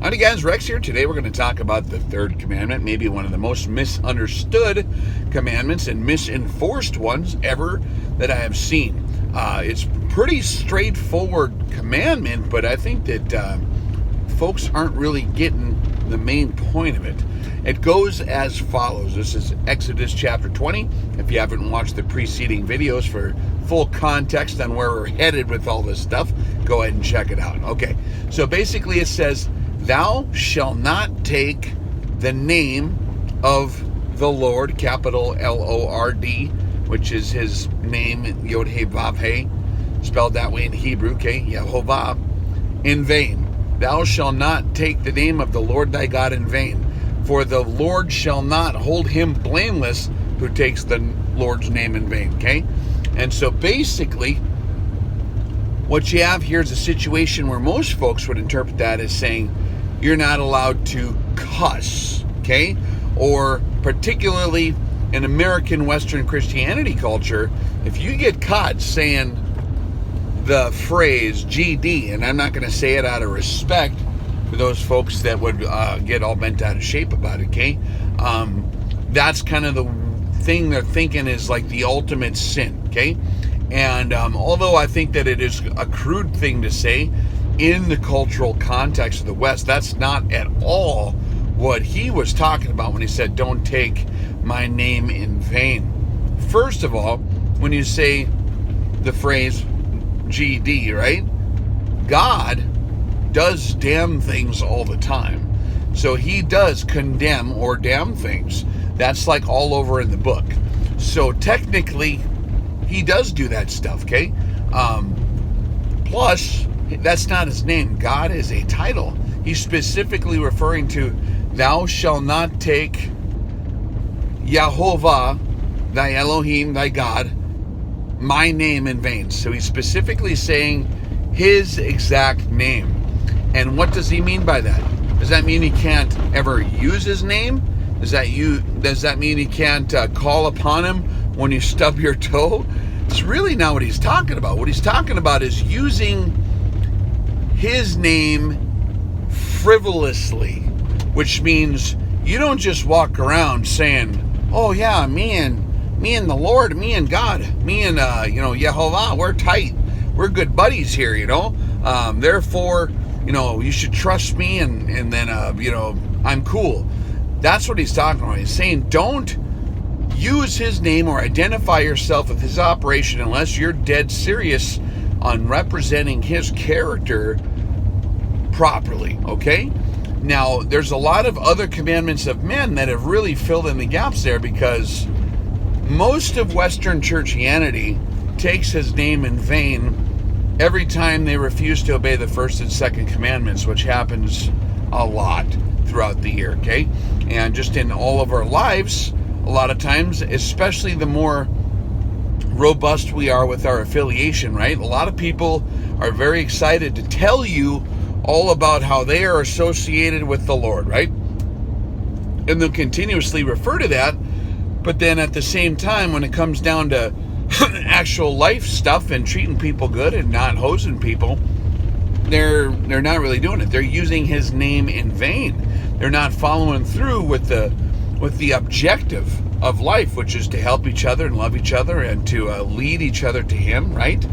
Howdy guys, Rex here. Today we're going to talk about the third commandment, maybe one of the most misunderstood commandments and misenforced ones ever that I have seen. It's pretty straightforward commandment, but I think that folks aren't really getting the main point of it. It goes as follows. This is Exodus chapter 20. If you haven't watched the preceding videos for full context on where we're headed with all this stuff, go ahead and check it out. Okay, so basically it says, "Thou shalt not take the name of the Lord," capital Lord, which is his name, Yod He Vav He, spelled that way in Hebrew, okay, Yehovah, "in vain. Thou shalt not take the name of the Lord thy God in vain, for the Lord shall not hold him blameless who takes the Lord's name in vain," okay? And so basically, what you have here is a situation where most folks would interpret that as saying, you're not allowed to cuss, okay? Or particularly in American Western Christianity culture, if you get caught saying the phrase GD, and I'm not going to say it out of respect for those folks that would get all bent out of shape about it, okay? That's kind of the thing they're thinking is like the ultimate sin, okay? And although I think that it is a crude thing to say in the cultural context of the West, that's not at all what he was talking about when he said, "Don't take my name in vain." First of all, when you say the phrase GD, right? God does damn things all the time. So he does condemn or damn things. That's like all over in the book. So technically, he does do that stuff, okay? Plus, that's not his name. God is a title. He's specifically referring to, "Thou shalt not take Yehovah, thy Elohim, thy God, my name in vain." So he's specifically saying his exact name. And what does he mean by that? Does that mean he can't ever use his name? Does that mean he can't call upon him when you stub your toe? It's really not what he's talking about. What he's talking about is using his name frivolously, which means you don't just walk around saying, "Oh yeah, me and the Lord, me and God, me and Yehovah, we're tight, we're good buddies here, therefore, you should trust me, and then I'm cool." That's what he's talking about. He's saying don't use his name or identify yourself with his operation unless you're dead serious on representing his character properly, okay? Now, there's a lot of other commandments of men that have really filled in the gaps there, because most of Western churchianity takes his name in vain every time they refuse to obey the first and second commandments, which happens a lot throughout the year, okay? And just in all of our lives, a lot of times, especially the more robust we are with our affiliation, right? A lot of people are very excited to tell you all about how they are associated with the Lord, right? And they'll continuously refer to that, but then at the same time, when it comes down to actual life stuff and treating people good and not hosing people, they're not really doing it. They're using his name in vain. They're not following through with the objective of life, which is to help each other and love each other and to lead each other to him, right?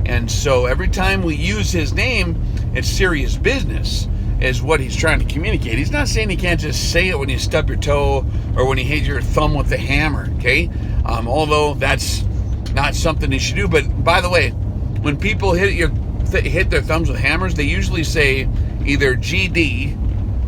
And so every time we use his name, it's serious business, is what he's trying to communicate. He's not saying you can't just say it when you stub your toe or when you hit your thumb with a hammer, okay? Although that's not something you should do. But by the way, when people hit their thumbs with hammers, they usually say either GD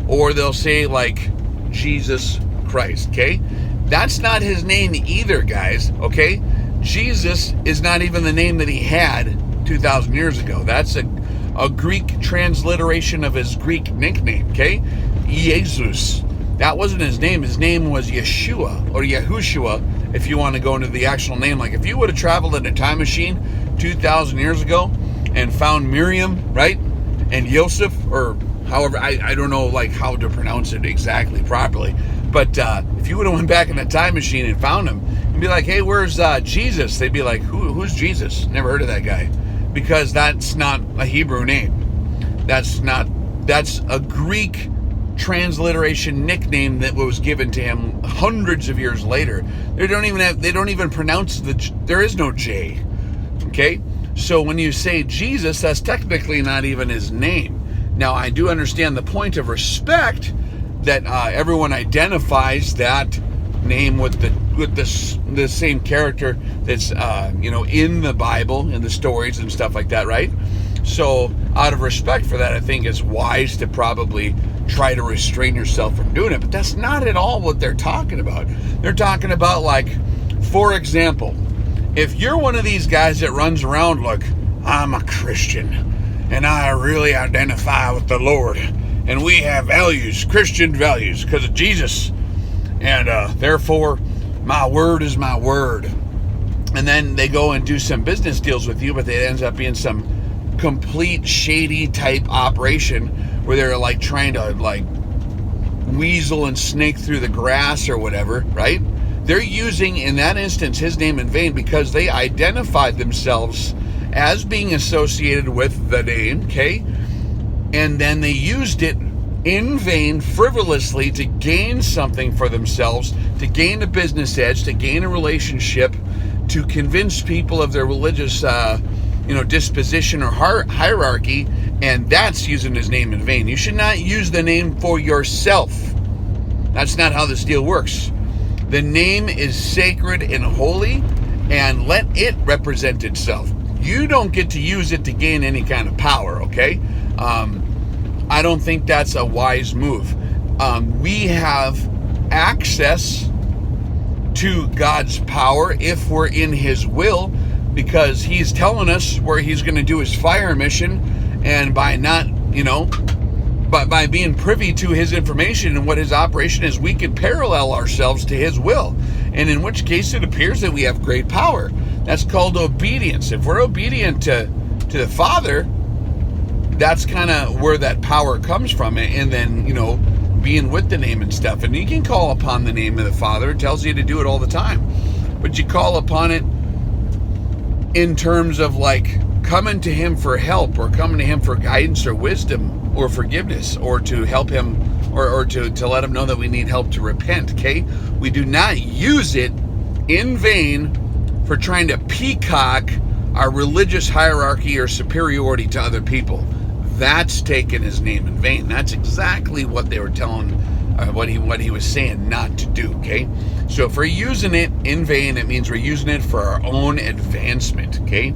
or they'll say like Jesus Christ, okay? That's not his name either, guys, okay? Jesus is not even the name that he had 2,000 years ago. That's a Greek transliteration of his Greek nickname, okay? Jesus. That wasn't his name. His name was Yeshua, or Yahushua, if you want to go into the actual name. Like if you would have traveled in a time machine 2,000 years ago and found Miriam, right? And Yosef, or however, I don't know like how to pronounce it exactly properly. But if you would have went back in a time machine and found him and be like, "Hey, where's Jesus?" They'd be like, who's Jesus? Never heard of that guy. Because that's not a Hebrew name. That's a Greek transliteration nickname that was given to him hundreds of years later. They don't even pronounce there is no J. Okay? So when you say Jesus, that's technically not even his name. Now, I do understand the point of respect that everyone identifies that name with the same character that's in the Bible, in the stories and stuff like that, right? So out of respect for that, I think it's wise to probably try to restrain yourself from doing it. But that's not at all what they're talking about. They're talking about, like, for example, if you're one of these guys that runs around, look, I'm a Christian and I really identify with the Lord and we have values, Christian values, because of Jesus, and therefore my word is my word. And then they go and do some business deals with you, but it ends up being some complete shady type operation where they're like trying to like weasel and snake through the grass or whatever, right? They're using, in that instance, his name in vain because they identified themselves as being associated with the name, okay? And then they used it in vain, frivolously, to gain something for themselves, to gain a business edge, to gain a relationship, to convince people of their religious disposition or hierarchy, and that's using his name in vain. You should not use the name for yourself. That's not how this deal works. The name is sacred and holy, and let it represent itself. You don't get to use it to gain any kind of power, okay? I don't think that's a wise move. We have access to God's power if we're in his will, because he's telling us where he's going to do his fire mission, and by being privy to his information and what his operation is, we can parallel ourselves to his will, and in which case it appears that we have great power. That's called obedience. If we're obedient to the Father, that's kind of where that power comes from, and then being with the name and stuff. And you can call upon the name of the Father. It tells you to do it all the time, but you call upon it in terms of like coming to him for help, or coming to him for guidance or wisdom or forgiveness, or to help him, or to let him know that we need help to repent, okay? We do not use it in vain for trying to peacock our religious hierarchy or superiority to other people. That's taking his name in vain. That's exactly what they were telling, what he was saying not to do, okay? So if we're using it in vain, it means we're using it for our own advancement, okay?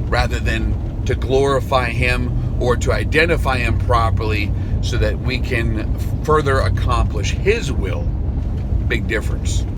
Rather than to glorify him or to identify him properly so that we can further accomplish his will. Big difference.